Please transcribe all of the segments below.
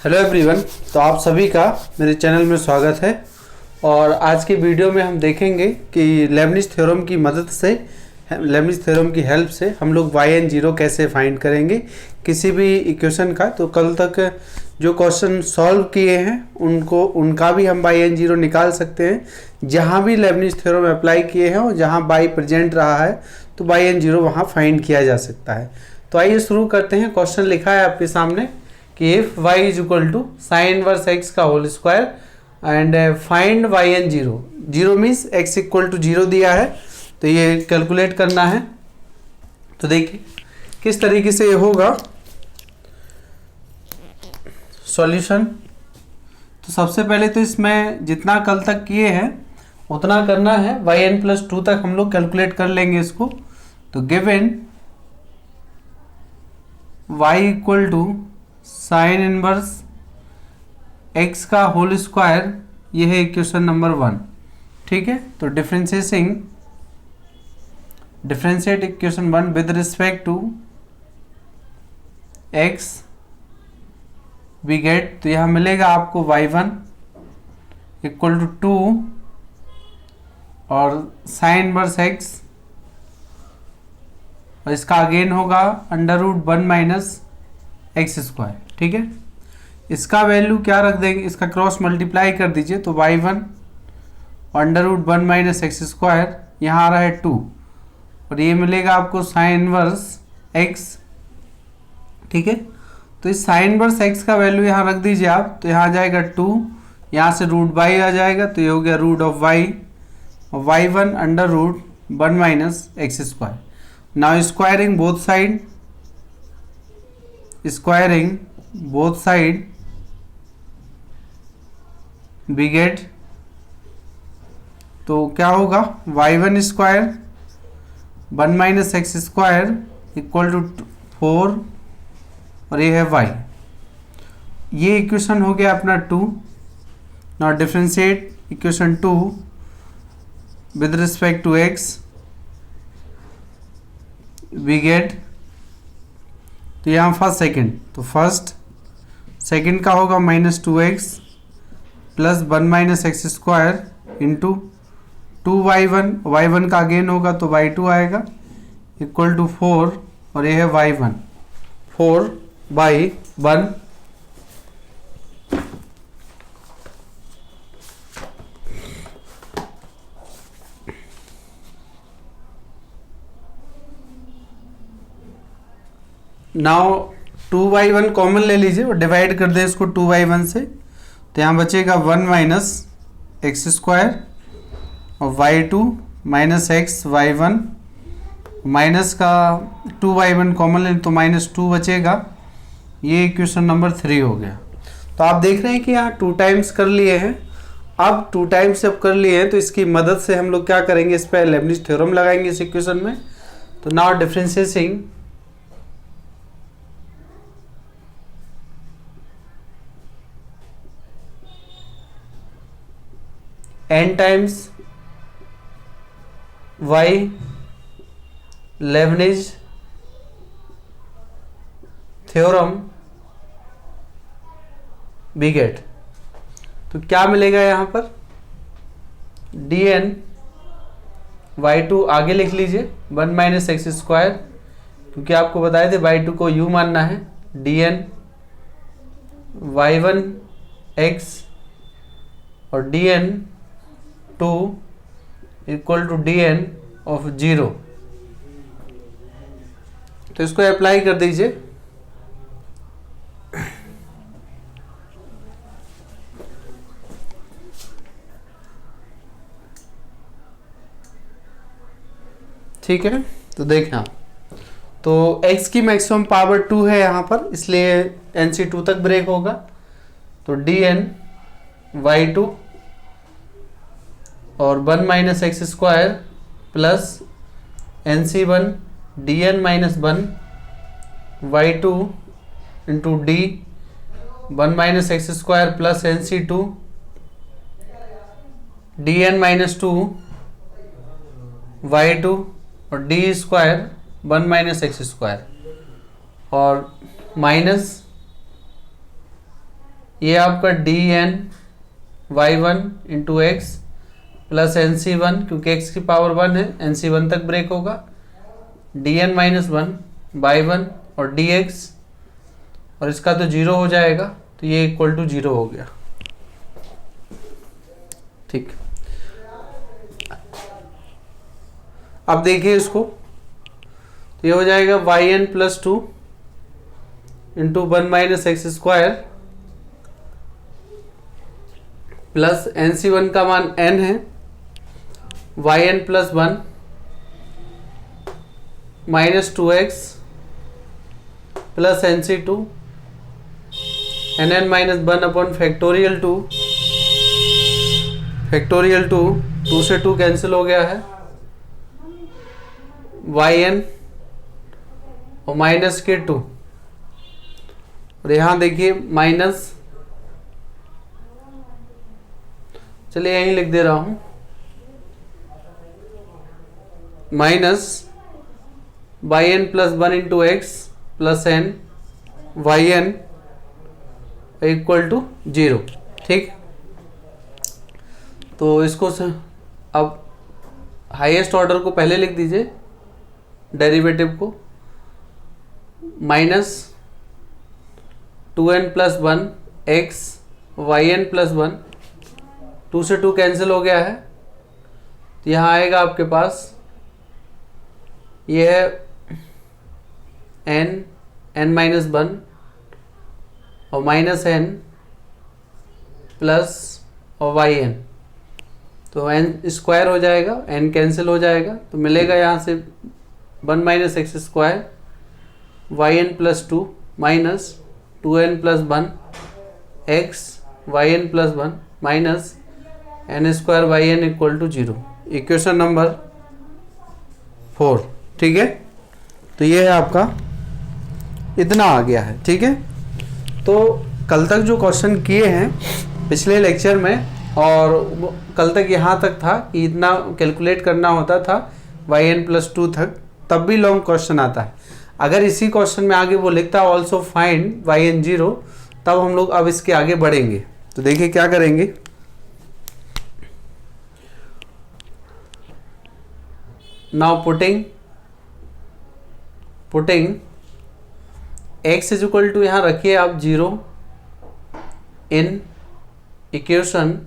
Hello everyone. तो आप सभी का मेरे चैनल में स्वागत है। और आज के वीडियो में हम देखेंगे कि लेबनिज थ्योरम की मदद से, लेबनिज थ्योरम की हेल्प से हम लोग yn0 कैसे फाइंड करेंगे किसी भी इक्वेशन का। तो कल तक जो क्वेश्चन सॉल्व किए हैं उनका भी हम yn0 निकाल सकते हैं। जहाँ भी लेबनिज थ्योरम अप्लाई किए हैं और जहाँ बाई प्रेजेंट रहा है तो yn0 वहाँ फाइंड किया जा सकता है। तो आइए शुरू करते हैं। क्वेश्चन लिखा है आपके सामने कि if y is equal to sine inverse x का whole square and find yn0। Zero means x equal to 0 दिया है, तो ये कैलकुलेट करना है। तो देखिए किस तरीके से ये होगा सॉल्यूशन। तो सबसे पहले तो इसमें जितना कल तक किए हैं उतना करना है। yn+2 तक हम लोग कैलकुलेट कर लेंगे इसको। तो given y equal to sine inverse x का होल स्क्वायर, ये है इक्वेशन नंबर 1। ठीक है, तो differentiate equation 1 with respect to x we get. तो यहाँ मिलेगा आपको y1 इक्वल टू 2 और साइन इनवर्स x, और इसका अगेन होगा √1 माइनस एक्स स्क्वायर। ठीक है, इसका वैल्यू क्या रख देंगे, इसका क्रॉस मल्टीप्लाई कर दीजिए। तो y1 √1 माइनस एक्स स्क्वायर, यहाँ आ रहा है 2 और ये मिलेगा आपको साइन इनवर्स x। ठीक है, तो इस साइन इनवर्स x का वैल्यू यहाँ रख दीजिए आप। तो यहाँ आ जाएगा 2, यहाँ से √y आ जाएगा, तो ये हो गया √y और y1 √1 minus x square. Now squaring both side we get. तो क्या होगा y1 square 1 minus x square equal to 4 और ये है y। ये इक्वेशन हो गया अपना 2। Now differentiate equation 2 with respect to x we get. तो यहाँ फर्स्ट सेकंड का होगा -2x plus 1 minus x square into 2y1 का अगेन होगा तो y2 आएगा इक्वल टू 4 और ये है y1 4/1। नाउ 2y1 कॉमन ले लीजिए और डिवाइड कर दें इसको 2y1 से। तो यहाँ बचेगा 1 माइनस एक्स स्क्वायर और y2 minus x y1 minus का 2y1 कॉमन ले तो -2 बचेगा। ये इक्वेशन नंबर 3 हो गया। तो आप देख रहे हैं कि यहाँ 2 टाइम्स कर लिए हैं। अब 2 टाइम्स जब कर लिए हैं तो इसकी मदद से हम लोग क्या करेंगे, इस पर लेबनिज थ्योरम लगाएंगे इस इक्वेशन में। तो now differentiating n times y Leibniz theorem we get. तो क्या मिलेगा यहाँ पर dn y2 आगे लिख लीजिए 1 माइनस एक्स स्क्वायर, क्योंकि आपको बताए थे y2 को u मानना है। dn y1 x और dn 2 equal to dn of 0। तो इसको अप्लाई कर दीजिए। ठीक है, तो देखें आप, तो x की मैक्सिमम पावर 2 है यहाँ पर, इसलिए NC 2 तक ब्रेक होगा। तो dn y2 और 1 minus x square plus NC1 dn minus 1 y2 into d 1 minus x square plus NC2 dn minus 2 y2 और d square 1 minus x square और माइनस ये आपका d n y one into x plus n c one, क्योंकि x की power 1 है, n c 1 तक break होगा, d n minus one by one और डी एक्स, और इसका तो 0 हो जाएगा, तो ये इक्वल टू 0 हो गया। ठीक, अब देखिए इसको, तो ये हो जाएगा y n plus two into 1 minus x square plus n c one का मान n है, y n plus one minus 2x plus n c two n n minus 1 upon factorial two, factorial two से 2 cancel हो गया है, y N और minus के 2, और यहाँ देखिए माइनस, चलिए यहीं लिख दे रहा हूं, minus y n plus 1 into x plus n y n equal to 0। ठीक, तो इसको अब हाईएस्ट ऑर्डर को पहले लिख दीजिए, डेरिवेटिव को, minus 2n plus 1 x y n plus 1, 2 से 2 कैंसिल हो गया है, तो यहाँ आएगा आपके पास, ये है n माइनस 1 और माइनस n प्लस और वाई एन, तो n स्क्वायर हो जाएगा, n कैंसिल हो जाएगा, तो मिलेगा यहाँ से 1 minus x square y n plus 2 minus 2n plus 1 x y n plus 1 minus n square y n equal to 0, equation number 4। ठीक है, तो ये है आपका, इतना आ गया है। ठीक है, तो कल तक जो क्वेश्चन किए हैं पिछले लेक्चर में, और कल तक यहाँ तक था कि इतना कैलकुलेट करना होता था वाई एन प्लस 2 तक, तब भी लॉन्ग क्वेश्चन आता है। अगर इसी क्वेश्चन में आगे वो लिखता है ऑल्सो फाइंड वाई एन 0, तब हम लोग अब इसके आगे बढ़ेंगे। तो देखिए क्या करेंगे, now putting x is equal to, यहाँ रखिए आप 0 इन इक्वेशन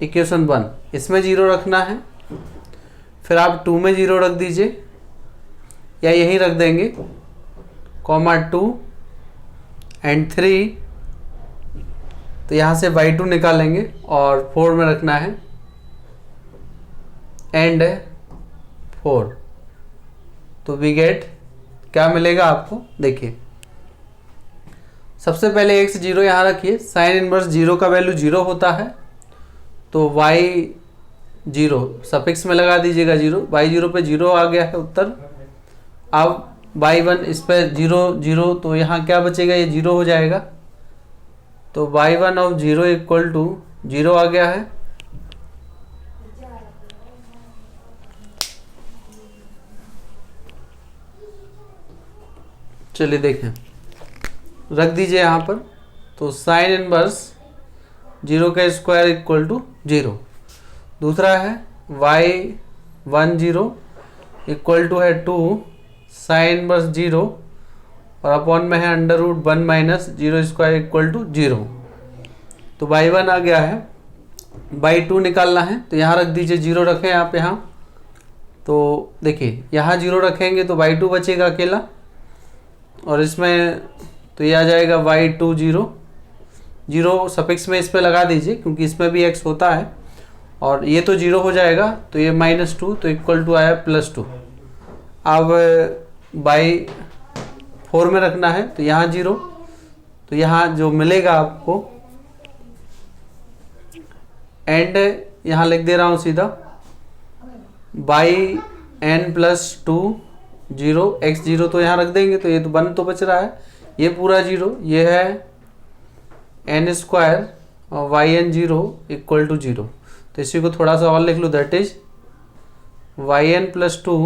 1, इसमें 0 रखना है, फिर आप 2 में 0 रख दीजिए, या यहीं रख देंगे, कॉमा 2 एंड 3, तो यहाँ से y2 निकालेंगे और 4 में रखना है, एंड 4, तो वी गेट, क्या मिलेगा आपको, देखिए सबसे पहले x 0 यहाँ रखिए, साइन इनवर्स 0 का वैल्यू 0 होता है, तो y 0 सफिक्स में लगा दीजिएगा 0, y 0 पे 0 आ गया है उत्तर। अब y1 इस पे 0 0, तो यहाँ क्या बचेगा, ये 0 हो जाएगा, तो y1 ऑफ 0 इक्वल टू 0 आ गया है। चलिए देखें, रख दीजिए यहाँ पर, तो साइन इनवर्स 0 का स्क्वायर इक्वल टू 0। दूसरा है y1 0 इक्वल टू है 2 साइन इनवर्स 0, और अपॉन में है under root 1 minus 0 square equal to 0, तो y1 आ गया है, y2 निकालना है, तो यहाँ रख दीजिए, 0 रखें आप यहाँ, तो देखिए यहाँ 0 रखेंगे तो y2 बचेगा अकेला, और इसमें तो ये आ जाएगा y2 0 सफिक्स में इस पे लगा दीजिए, क्योंकि इसमें भी x होता है, और ये तो 0 हो जाएगा, तो ये -2, तो इक्वल टू आया +2। अब y4 में रखना है, तो यहाँ 0, तो यहाँ जो मिलेगा आपको, एंड यहाँ लिख दे रहा हूँ सीधा, n + 2 0 x 0 तो यहाँ रख देंगे, तो ये तो 1 तो बच रहा है, ये पूरा 0, ये है n स्क्वायर और yn 0 इक्वल टू 0, तो इसी को थोड़ा सा और लिख लो, that is yn + 2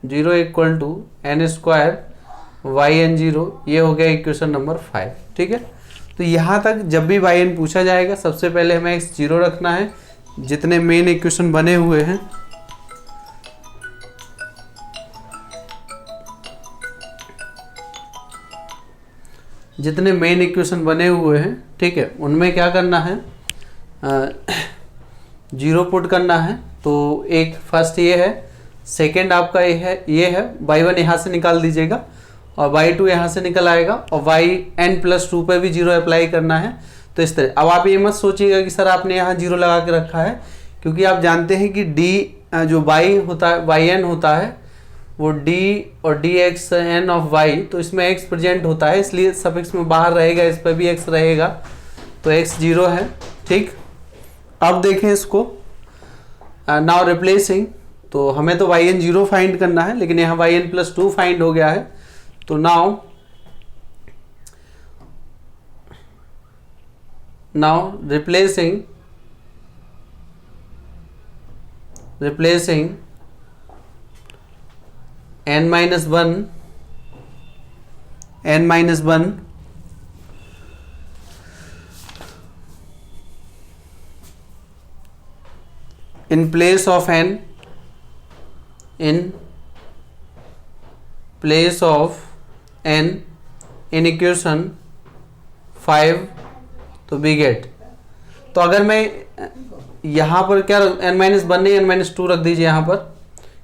0 equal to n square yn 0, ये हो गया इक्वेशन नंबर 5। ठीक है, तो यहाँ तक जब भी वाई एन पूछा जाएगा सबसे पहले हमें एक्स 0 रखना है। जितने मेन इक्वेशन बने हुए हैं ठीक है, उनमें क्या करना है, 0 पुट करना है। तो एक फर्स्ट ये है, सेकंड आपका ये है y1 यहाँ से निकाल दीजिएगा और y2 यहाँ से निकल आएगा और yn+2 पे भी 0 अप्लाई करना है। तो इस तरह, अब आप ये मत सोचिएगा कि सर आपने यहाँ 0 लगा के रखा है, क्योंकि आप जानते हैं कि d जो y होता है, yn होता है, वो d और dxn ऑफ y, तो इसमें x प्रेजेंट होता है, इसलिए सफिक्स में बाहर रहेगा, इस पर भी x रहेगा, तो x 0 है। ठीक, अब देखें इसको, नाउ रिप्लेसिंग, तो हमें तो yn 0 फाइंड करना है, लेकिन यहाँ yn+2 फाइंड हो गया है। तो now replacing n-1 in place of n, in equation 5, तो we get, तो अगर मैं यहाँ पर क्या n-1 नहीं n-2 रख दीजिए यहाँ पर,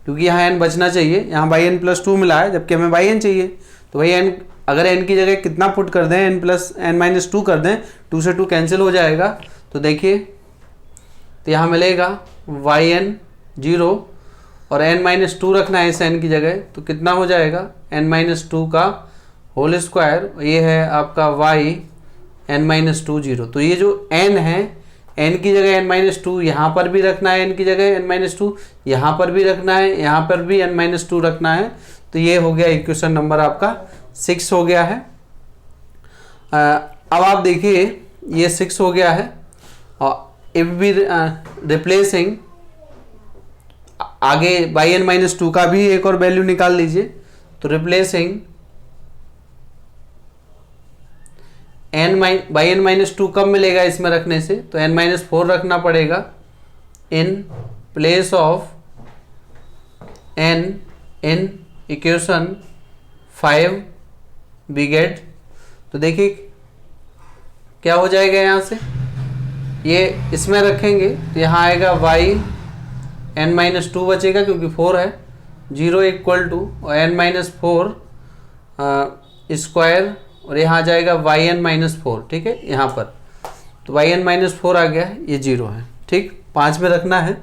क्योंकि यहाँ n बचना चाहिए, यहाँ yn+2 मिला है जबकि हमें yn चाहिए। तो भाई n, अगर n की जगह कितना पुट कर दें, n+n-2 कर दें, 2 से 2 कैंसिल हो जाएगा। तो देखिए, तो यहाँ मिलेगा yn 0 और n-2 रखना है इस n की जगह, तो कितना हो जाएगा n-2 का होल स्क्वायर, ये है आपका y n-2 0। तो ये जो n है, n की जगह n-2 यहाँ पर भी रखना है, n की जगह n-2 यहाँ पर भी रखना है, यहाँ पर भी n-2 रखना है। तो ये हो गया इक्वेशन नंबर आपका 6 हो गया है। अब आप देखिए ये 6 हो गया है, और इफ भी रिप्लेसिंग, आगे yn-2 का भी एक और वैल्यू निकाल लीजिए। तो रिप्लेसिंग yn-2 कब मिलेगा इसमें रखने से, तो n-4 रखना पड़ेगा in place of n in equation 5 we get. तो देखिए क्या हो जाएगा, यहाँ से ये इसमें रखेंगे तो यहाँ आएगा yn-2 बचेगा, क्योंकि 4 है, 0 इक्वल टू और n-4 स्क्वायर, और यहाँ आ जाएगा yn-4। ठीक है, यहाँ पर तो yn-4 आ गया, ये 0 है। ठीक, 5 में रखना है।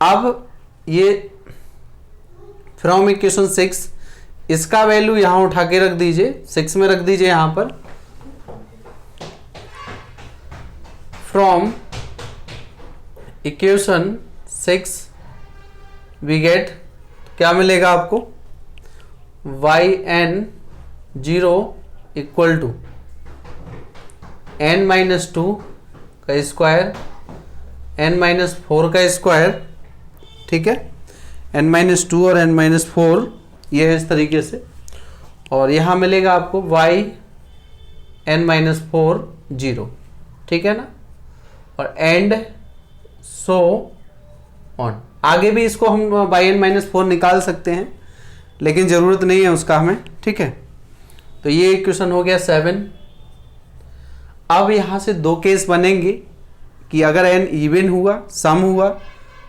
अब ये फ्रॉम इक्वेशन 6, इसका वैल्यू यहाँ उठा के रख दीजिए, 6 में रख दीजिए यहाँ पर। फ्रॉम इक्वेशन 6 वी गेट, क्या मिलेगा आपको, yn0 इक्वल टू n-2 का स्क्वायर, n-4 का स्क्वायर। ठीक है, n-2 और n-4 ये है इस तरीके से, और यहाँ मिलेगा आपको yn-4 0। ठीक है ना, और एंड सो ऑन। आगे भी इसको हम yn-4 निकाल सकते हैं, लेकिन ज़रूरत नहीं है उसका हमें। ठीक है, तो ये इक्वेशन हो गया 7। अब यहाँ से 2 केस बनेंगे कि अगर n इवन हुआ, सम हुआ,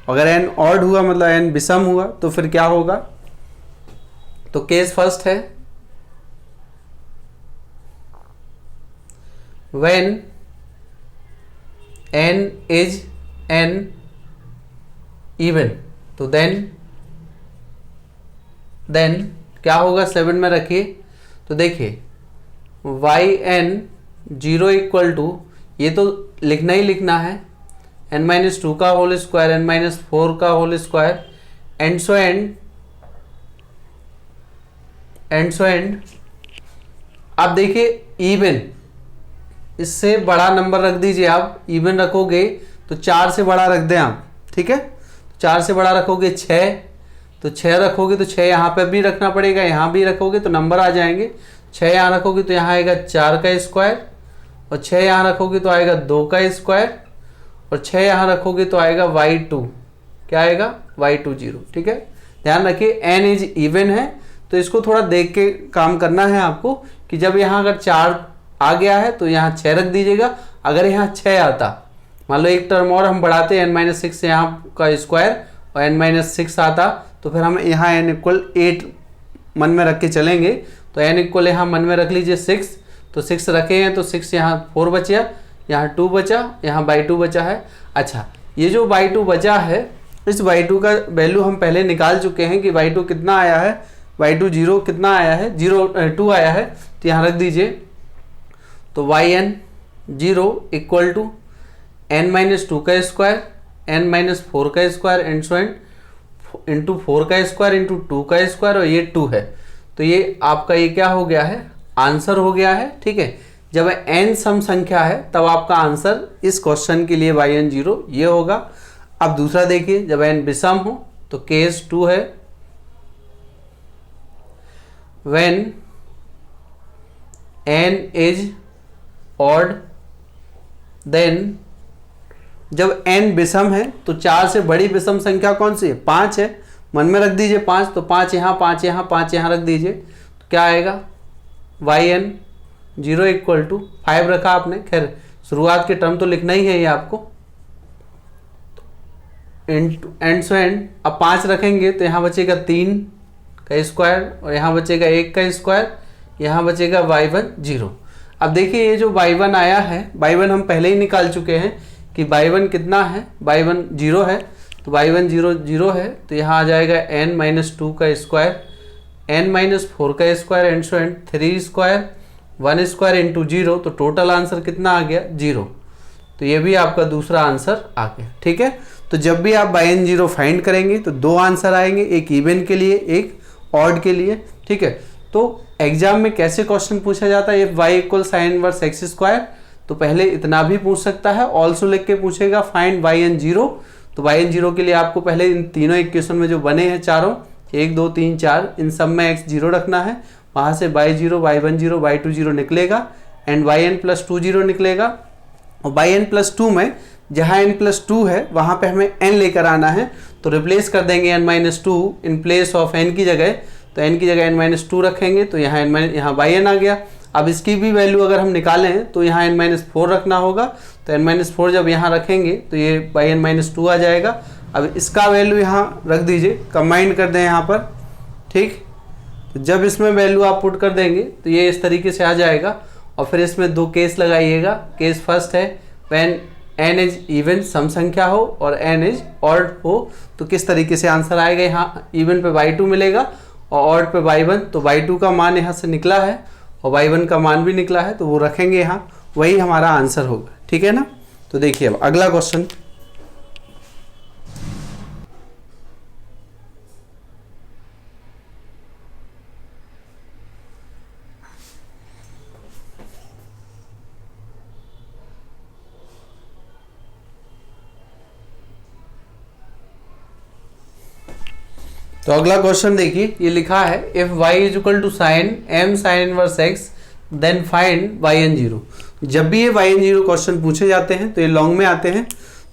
अगर n ऑड हुआ मतलब n विषम हुआ, तो फिर क्या होगा। तो केस फर्स्ट है, when n is n even, तो देन क्या होगा, 7 में रखिए। तो देखिए yn0 इक्वल टू, ये तो लिखना ही लिखना है, n-2 का होल स्क्वायर, n-4 का whole square, and so and. अब देखिए इवन, इससे बड़ा नंबर रख दीजिए आप, इवन रखोगे तो 4 से बड़ा रख दें आप। ठीक है, 4 से बड़ा रखोगे 6, तो 6 रखोगे तो 6 यहाँ पे भी रखना पड़ेगा, यहाँ भी रखोगे तो नंबर आ जाएंगे। 6 यहाँ रखोगे तो यहाँ आएगा 4 का स्क्वायर, और 6 यहाँ रखोगे तो आएगा 2 का स्क्वायर, और 6 यहाँ रखोगे तो आएगा y2, क्या आएगा y2 0। ठीक है, ध्यान रखिए n इज इवन है, तो इसको थोड़ा देख के काम करना है आपको कि जब यहाँ अगर 4 आ गया है तो यहाँ 6 रख दीजिएगा। अगर यहाँ 6 आता, मान लो एक टर्म और हम बढ़ाते हैं n-6 यहाँ का स्क्वायर और n-6 आता, तो फिर हम यहाँ n इक्वल 8 मन में रख के चलेंगे। तो n इक्वल यहाँ मन में रख लीजिए 6, तो 6 रखे हैं तो 6 यहाँ 4 बचा, यहाँ 2 बचा, यहाँ बाई 2 बचा है। अच्छा, ये जो बाई 2 बचा है, इस बाई 2 का वैल्यू हम पहले निकाल चुके हैं कि बाई 2 कितना आया है, बाई 2 0 कितना आया है, 2 आया है, तो यहाँ रख दीजिए। तो yn 0 इक्वल टू n-2 का स्क्वायर, n-4 का square and so and into 4 का स्क्वायर इंटू 2 का स्क्वायर, और ये 2 है। तो ये आपका ये क्या हो गया है, आंसर हो गया है। ठीक है, जब n सम संख्या है तब आपका आंसर इस क्वेश्चन के लिए yn 0 ये होगा। अब दूसरा देखिए, जब n विषम हो तो केस 2 है, when n is odd, then जब n विषम है तो 4 से बड़ी विषम संख्या कौन सी है, 5 है, मन में रख दीजिए 5, तो 5 यहाँ 5 यहाँ 5 यहाँ रख दीजिए, तो क्या आएगा yn 0 इक्वल टू 5 रखा आपने। खैर शुरुआत के टर्म तो लिखना ही है ये आपको, एंड सो एंड। अब 5 रखेंगे तो यहाँ बचेगा 3 का स्क्वायर, और यहाँ बचेगा 1 का स्क्वायर, यहाँ बचेगा y1 0। अब देखिए ये जो y1 आया है, y1 हम पहले ही निकाल चुके हैं कि y1 कितना है, y1 0 है, तो y1 0 0 है, तो यहाँ आ जाएगा n-2 का स्क्वायर, n-4 का square and so and 3 square 1 square into 0, तो टोटल आंसर कितना आ गया 0। तो ये भी आपका दूसरा आंसर आ गया। ठीक है, तो जब भी आप yn 0 फाइंड करेंगे तो 2 आंसर आएंगे, एक इवन के लिए एक ऑड के लिए। ठीक है, तो एग्जाम में कैसे क्वेश्चन पूछा जाता है, ये y equal sine inverse x square, तो पहले इतना भी पूछ सकता है, ऑल्सो लिख के पूछेगा फाइंड yn 0। तो yn 0 के लिए आपको पहले इन तीनों इक्वेशन में जो बने हैं चारों 1 2 3 4, इन सब में x 0 रखना है, वहाँ से y0 y1 0 y2 0 निकलेगा एंड yn+2 0 निकलेगा। और yn+2 में जहाँ n+2 है वहाँ पे हमें n लेकर आना है, तो रिप्लेस कर देंगे n-2 in place of n की जगह, तो n की जगह n-2 रखेंगे, तो यहाँ यहाँ yn आ गया। अब इसकी भी वैल्यू अगर हम निकालें तो यहाँ n-4 रखना होगा, तो n-4 जब यहाँ रखेंगे तो ये yn-2 आ जाएगा। अब इसका वैल्यू यहाँ रख दीजिए, कंबाइन कर दें यहाँ पर। ठीक, तो जब इसमें वैल्यू आप पुट कर देंगे तो ये इस तरीके से आ जाएगा, और फिर इसमें 2 केस लगाइएगा। केस फर्स्ट है व्हेन n इज इवन सम संख्या हो और n इज ऑड हो, तो किस तरीके से आंसर आएगा, यहाँ इवन पे y2 मिलेगा और ऑड पे y1, तो y2 का मान यहाँ से निकला है और y1 का मान भी निकला है, तो वो रखेंगे यहाँ, वही हमारा आंसर होगा। ठीक है ना, तो देखिए अब अगला क्वेश्चन। तो अगला क्वेश्चन देखिए, ये लिखा है if y is equal to sine m sine inverse x then find yn 0। जब भी ये yn 0 क्वेश्चन पूछे जाते हैं तो ये लॉन्ग में आते हैं,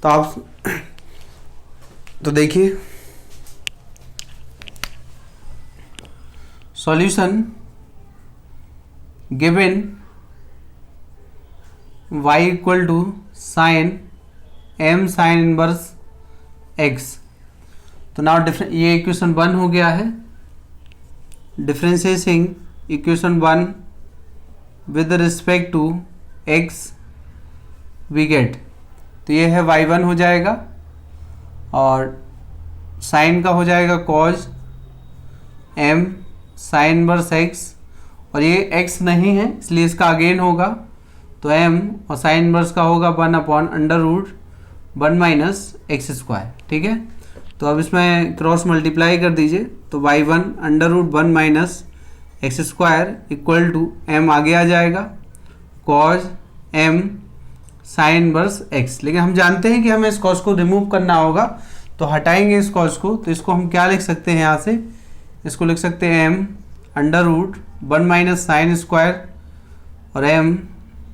तो आप तो देखिए solution given y equal to sine m sine inverse x। तो नाउ ये इक्वेशन 1 हो गया है, differentiating equation 1 with respect to x we get, तो ये है y1 हो जाएगा, और साइन का हो जाएगा cos m sine inverse x, और ये x नहीं है इसलिए इसका अगेन होगा, तो m और साइन इनवर्स का होगा 1/√1 माइनस एक्स स्क्वायर। ठीक है, तो अब इसमें क्रॉस मल्टीप्लाई कर दीजिए, तो y1 √1 minus x square equal to m आगे आ जाएगा cos m sine inverse x। लेकिन हम जानते हैं कि हमें इस cos को रिमूव करना होगा, तो हटाएंगे इस cos को, तो इसको हम क्या लिख सकते हैं, यहाँ से इसको लिख सकते हैं m √1 माइनस साइन स्क्वायर और m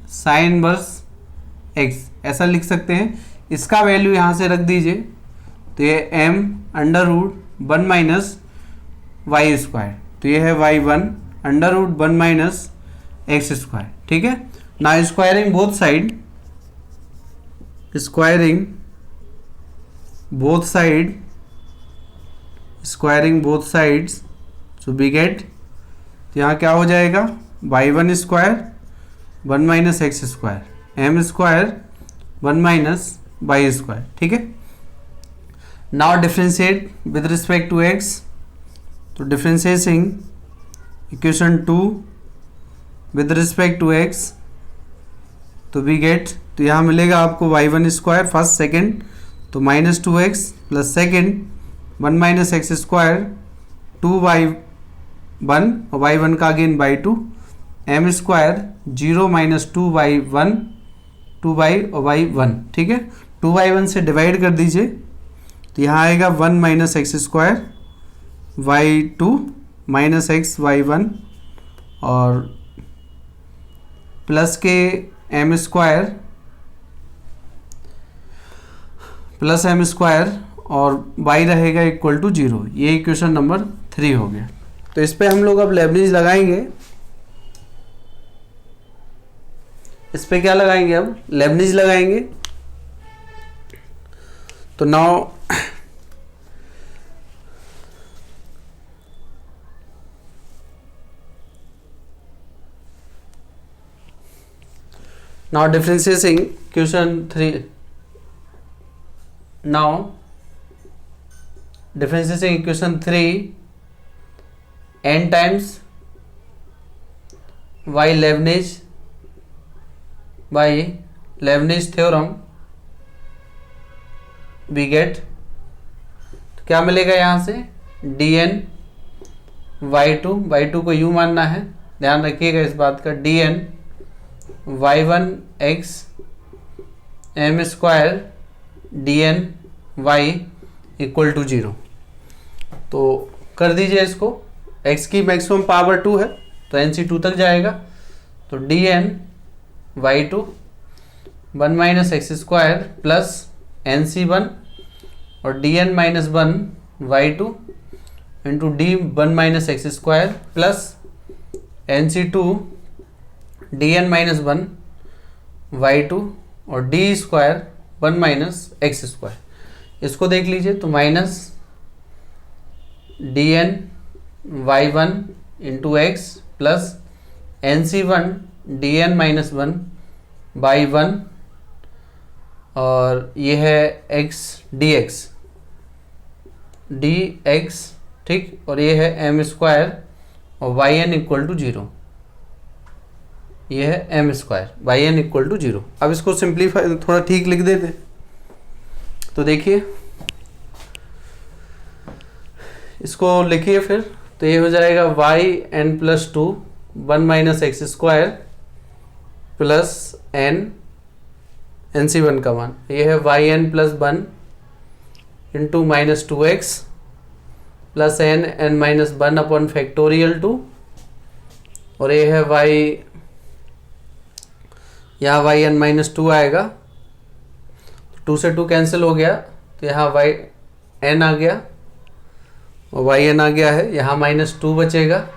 साइन इनवर्स एक्स, ऐसा लिख सकते हैं। इसका वैल्यू यहाँ से रख दीजिए, तो ये m under root 1 minus y square, तो ये है y1 under root 1 minus x square. ठीक है ना, squaring both side, squaring both sides, so we get, तो यहाँ क्या हो जाएगा y1 square 1 minus x square, m square 1 minus y square. ठीक है, now differentiate with respect to x, तो differentiating equation 2 with respect to x, तो we get, तो यहाँ मिलेगा आपको y1 स्क्वायर फर्स्ट सेकेंड, तो minus 2x plus second 1 minus x square 2y1 और y1 का again y2, M square 0 minus 2y1 2y और y1। ठीक है, 2y1 से डिवाइड कर दीजिए, तो यहाँ आएगा 1 minus x square y2 minus x y1 और प्लस के m square plus m square और y रहेगा इक्वल टू 0। ये इक्वेशन नंबर 3 हो गया। तो इस पे हम लोग अब लेबनीज लगाएंगे। इस पे क्या लगाएंगे, अब लेबनीज लगाएंगे। तो now differentiating equation 3, now differentiating equation 3 n times y Leibniz theorem we get, तो क्या मिलेगा यहाँ से dn y2 को u मानना है, ध्यान रखिएगा इस बात का, dn y1 x m square dn y equal to 0। तो कर दीजिए इसको, x की मैक्सिमम पावर 2 है तो nc 2 तक जाएगा, तो dn y2 1 minus x square plus nc 1 और dn minus 1 y2 into D 1 minus x square plus nc 2 dn minus 1 y2 और D square 1 minus x square. इसको देख लीजिए, तो minus dn y1 into x plus nc1 dn minus 1 y1 और ये है x dx, ठीक, और ये है m स्क्वायर और yn इक्वल टू 0, ये है m square yn equal to 0। अब इसको सिंप्लीफाई थोड़ा ठीक लिख देते, तो देखिए इसको लिखिए फिर, तो ये हो जाएगा yn plus 2 1 minus x square plus nc1 का मान, ये है yn plus 1 into minus 2x plus n minus 1 upon factorial 2, और ये है यहाँ yn माइनस 2 आएगा, 2 से 2 कैंसिल हो गया, तो यहाँ yn आ गया और yn आ गया है, यहाँ माइनस 2 बचेगा।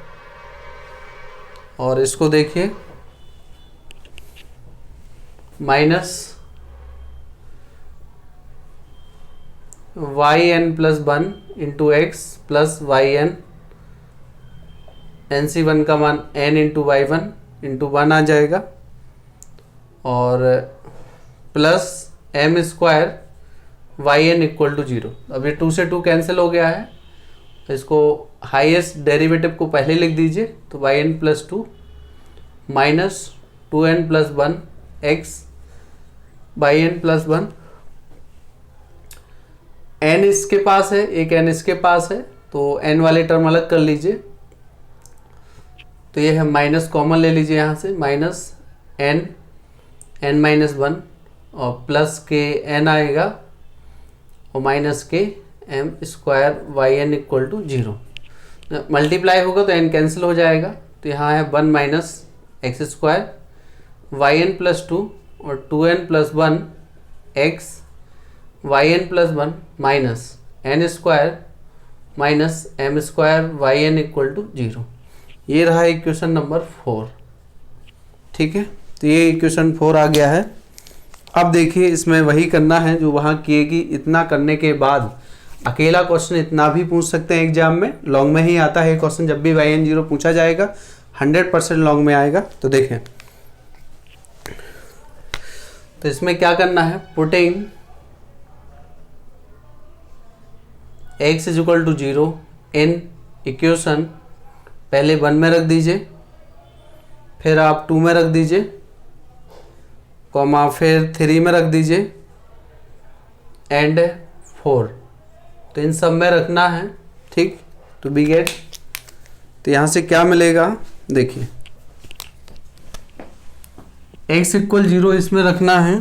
और इसको देखिए, minus yn plus 1 into x plus yn, nc1 का मान n इंटू y1 इंटू 1 आ जाएगा, और plus m square yn equal to 0। अब ये 2 से 2 कैंसिल हो गया है, तो इसको हाईएस्ट डेरिवेटिव को पहले लिख दीजिए, तो yn plus 2 minus 2n plus 1 x yn plus 1, n इसके पास है, एक n इसके पास है, तो n वाले टर्म अलग कर लीजिए, तो ये है माइनस कॉमन ले लीजिए यहाँ से, माइनस n माइनस 1 और प्लस के n आएगा और माइनस के m square yn equal to 0। Multiply होगा तो n कैंसिल हो जाएगा, तो यहाँ है 1 minus x square y n plus two और 2n plus one x y n plus one minus n square minus m square y n equal to 0। ये रहा इक्वेशन नंबर 4। ठीक है, तो ये इक्वेशन 4 आ गया है। अब देखिए इसमें वही करना है जो वहाँ किएगी। इतना करने के बाद अकेला क्वेश्चन इतना भी पूछ सकते हैं एग्जाम में, लॉन्ग में ही आता है क्वेश्चन। जब भी वाई एन 0 पूछा जाएगा 100% लॉन्ग में आएगा। तो देखें, तो इसमें क्या करना है, putting x is equal to 0 in equation, पहले 1 में रख दीजिए, फिर आप 2 में रख दीजिए, कॉमा फिर 3 में रख दीजिए एंड 4। तो इन सब में रखना है। ठीक, तो बी गेट, तो यहाँ से क्या मिलेगा, देखिए x इक्वल 0 इसमें रखना है,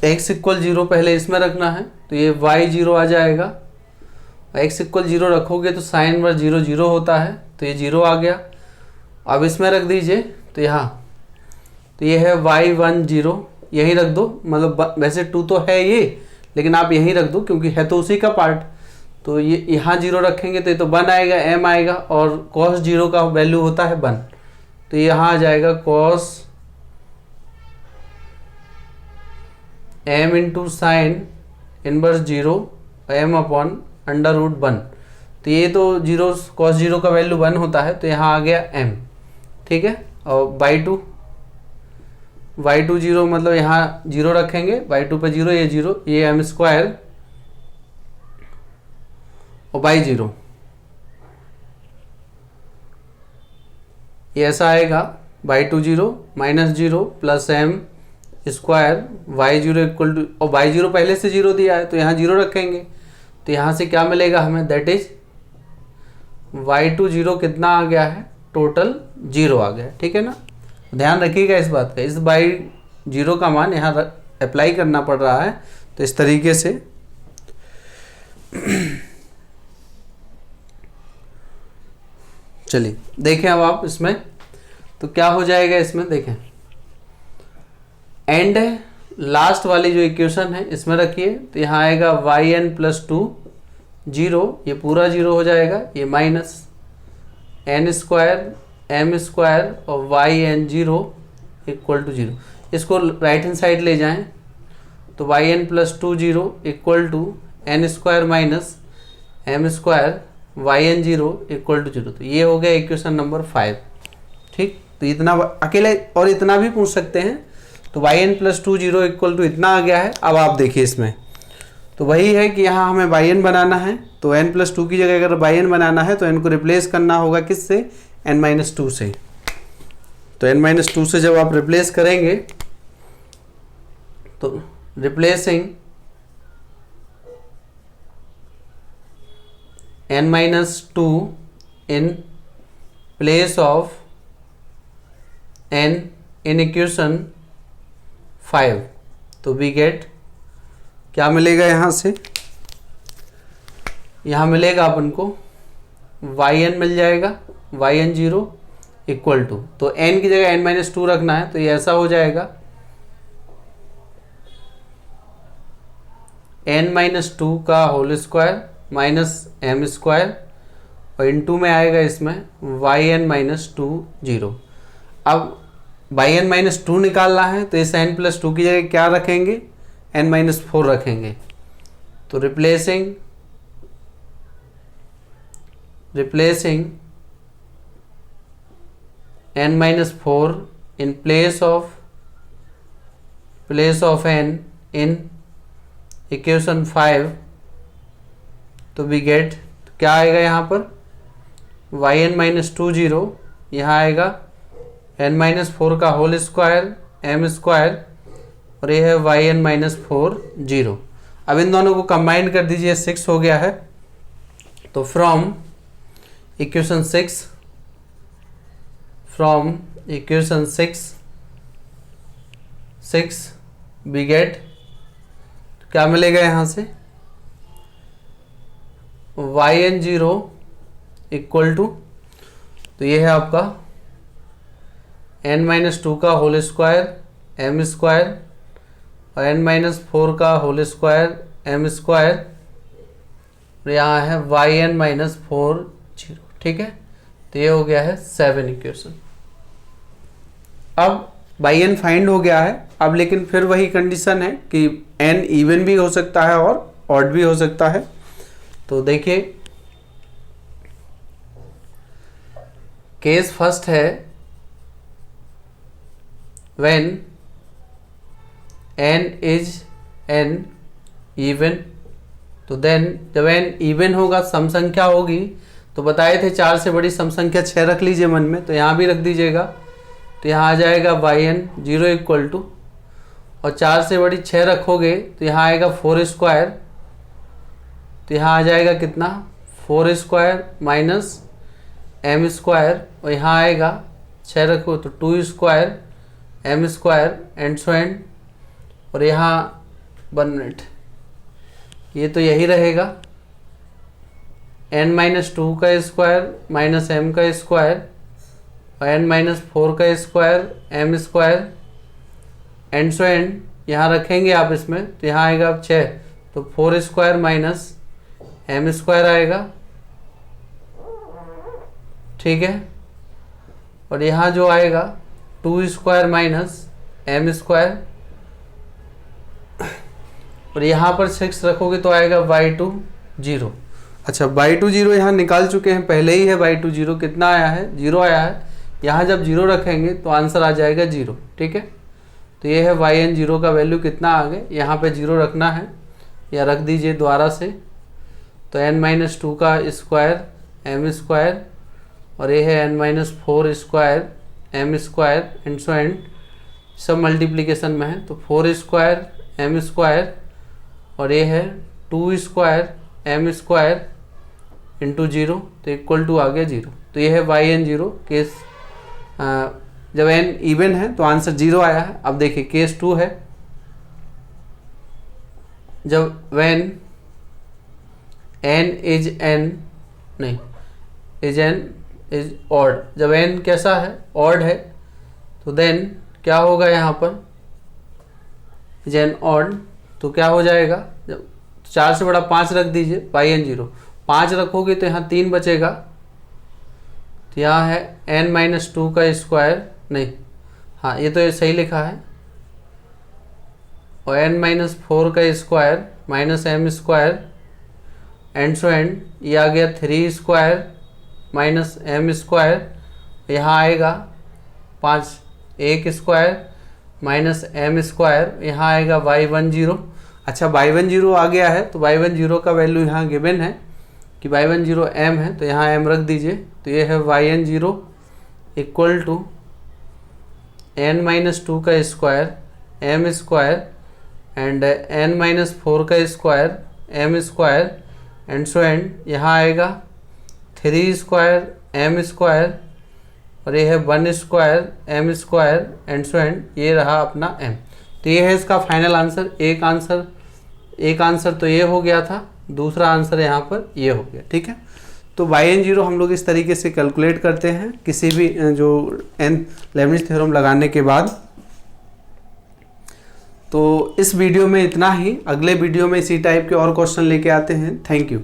x इक्वल 0 पहले इसमें रखना है, तो ये y 0 आ जाएगा। x इक्वल 0 रखोगे तो साइन इनवर्स 0 0 होता है, तो ये 0 आ गया। अब इसमें रख दीजिए, तो यहाँ, तो ये है y1 0, यहीं रख दो। मतलब वैसे 2 तो है ये, लेकिन आप यहीं रख दो क्योंकि है तो उसी का पार्ट। तो ये यहाँ 0 रखेंगे तो ये तो 1 आएगा, m आएगा, और cos 0 का वैल्यू होता है 1, तो यहाँ आ जाएगा cos m into sine inverse 0 m upon under root 1। तो ये तो 0 cos 0 का वैल्यू 1 होता है, तो यहाँ आ गया m। ठीक है, और y2 0 मतलब यहाँ 0 रखेंगे, y2 पे 0, ये 0, ये m स्क्वायर और y 0, ये ऐसा आएगा y2 0 minus 0 plus m square y 0 equal to, और y 0 पहले से 0 दिया है तो यहाँ 0 रखेंगे। तो यहाँ से क्या मिलेगा हमें, दैट इज y2 0 कितना आ गया है, टोटल 0 आ गया। ठीक है ना, ध्यान रखिएगा इस बात का। इस y 0 का मान यहाँ अप्लाई करना पड़ रहा है, तो इस तरीके से चलिए देखें अब आप इसमें तो क्या हो जाएगा। इसमें देखें, एंड लास्ट वाली जो इक्वेशन है इसमें रखिए, तो यहाँ आएगा वाई एन प्लस 2 0, ये पूरा 0 हो जाएगा, ये minus n square m square और वाई एन 0 इक्वल टू 0। इसको राइट हैंड साइड ले जाएं, तो y n plus 2 0 equal to n square minus m square y n 0 equal to 0। तो ये हो गया इक्वेशन नंबर 5। ठीक, तो इतना अकेले, और इतना भी पूछ सकते हैं। तो y n plus 2 0 equal to इतना आ गया है। अब आप देखिए इसमें तो वही है कि यहाँ हमें वाई एन बनाना है, तो n प्लस 2 की जगह अगर वाई एन बनाना है तो n को रिप्लेस करना होगा किससे, n माइनस 2 से। तो n माइनस 2 से जब आप रिप्लेस करेंगे तो replacing n minus 2 in place of n in equation 5, तो वी गेट क्या मिलेगा यहाँ से, यहाँ मिलेगा अपन को वाई एन मिल जाएगा, वाई एन 0 इक्वल टू, तो n की जगह n माइनस 2 रखना है, तो ये ऐसा हो जाएगा n माइनस 2 का whole square minus m square, और इनटू में आएगा इसमें वाई एन माइनस 2 0। अब वाई एन माइनस 2 निकालना है, तो इस n प्लस 2 की जगह क्या रखेंगे, n माइनस 4 रखेंगे। तो replacing n minus 4 in place of n in equation 5, तो वी गेट क्या आएगा यहाँ पर, वाई एन माइनस 2 0, यहाँ आएगा n माइनस 4 का होल स्क्वायर एम स्क्वायर, और ये है वाई एन माइनस 4 0। अब इन दोनों को कंबाइन कर दीजिए, 6 हो गया है। तो फ्रॉम इक्वेशन 6 वी गेट क्या मिलेगा यहाँ से, वाई एन 0 इक्वल टू, तो ये है आपका n-2 का होल स्क्वायर m स्क्वायर और n-4 का होल स्क्वायर m स्क्वायर और यहाँ है yn-4 0। ठीक है, तो ये हो गया है 7 इक्वेशन। अब बाई एन फाइंड हो गया है। अब लेकिन फिर वही कंडीशन है कि n इवन भी हो सकता है और ऑड भी हो सकता है। तो देखिए केस फर्स्ट है when n is n even. तो देन जब n इवन होगा, सम संख्या होगी, तो बताए थे 4 से बड़ी सम संख्या 6 रख लीजिए मन में, तो यहाँ भी रख दीजिएगा। तो यहाँ आ जाएगा yn 0 इक्वल टू, और 4 से बड़ी 6 रखोगे तो यहाँ आएगा 4 स्क्वायर। तो यहाँ आ जाएगा कितना, 4 स्क्वायर माइनस m स्क्वायर, और यहाँ आएगा 6 रखो तो 2 square m square and so and. और यहाँ 1 मिनट, ये तो यही रहेगा n-2 का स्क्वायर माइनस m का स्क्वायर और n-4 का square m square and so and. यहाँ रखेंगे आप इसमें, तो यहाँ आएगा अब 6, तो 4 स्क्वायर माइनस m स्क्वायर आएगा। ठीक है, और यहाँ जो आएगा 2 स्क्वायर माइनस m स्क्वायर, और यहाँ पर 6 रखोगे तो आएगा y2 0। अच्छा, y2 0 यहाँ निकाल चुके हैं, पहले ही है y2 0। कितना आया है, 0 आया है। यहाँ जब 0 रखेंगे तो आंसर आ जाएगा 0। ठीक है, तो ये है yn 0 का वैल्यू कितना आ गए, यहाँ पे 0 रखना है या रख दीजिए दोबारा से। तो n-2 का स्क्वायर m स्क्वायर और ये है n-4 square m square and so and, सब मल्टीप्लिकेशन में है। तो 4 स्क्वायर m स्क्वायर और ये है 2 स्क्वायर m स्क्वायर इंटू 0, तो इक्वल टू आ गया 0। तो ये है yn 0 केस। जब n इवन है तो आंसर 0 आया है। अब देखिए केस 2 है, जब when n इज n नहीं इज n इज ऑड, जब n कैसा है, ऑड है, तो देन क्या होगा, यहाँ पर इज n ऑड, तो क्या हो जाएगा, जब 4 से बड़ा 5 रख दीजिए yn 0, 5 रखोगे तो यहाँ 3 बचेगा। तो यहाँ है n-2 का स्क्वायर, नहीं हाँ ये तो ये सही लिखा है, और n-4 का square minus m square and so and, ये आ गया 3 स्क्वायर माइनस m स्क्वायर। यहाँ आएगा 5 1 स्क्वायर माइनस m स्क्वायर, यहाँ आएगा y10। अच्छा, y10 आ गया है, तो y10 का वैल्यू यहाँ गिवन है कि y10 m है, तो यहाँ m रख दीजिए। तो ये है yn0 इक्वल टू n-2 का square m square and n-4 का square m square and so and, यहाँ आएगा 3 स्क्वायर m स्क्वायर और ये है 1 square m square and so and, ये रहा अपना m। तो ये है इसका फाइनल आंसर। एक आंसर तो ये हो गया था, दूसरा आंसर यहाँ पर ये हो गया। ठीक है, तो yn0 हम लोग इस तरीके से कैलकुलेट करते हैं किसी भी जो लेबनिज़ थ्योरम लगाने के बाद। तो इस वीडियो में इतना ही, अगले वीडियो में इसी टाइप के और क्वेश्चन लेके आते हैं। Thank you.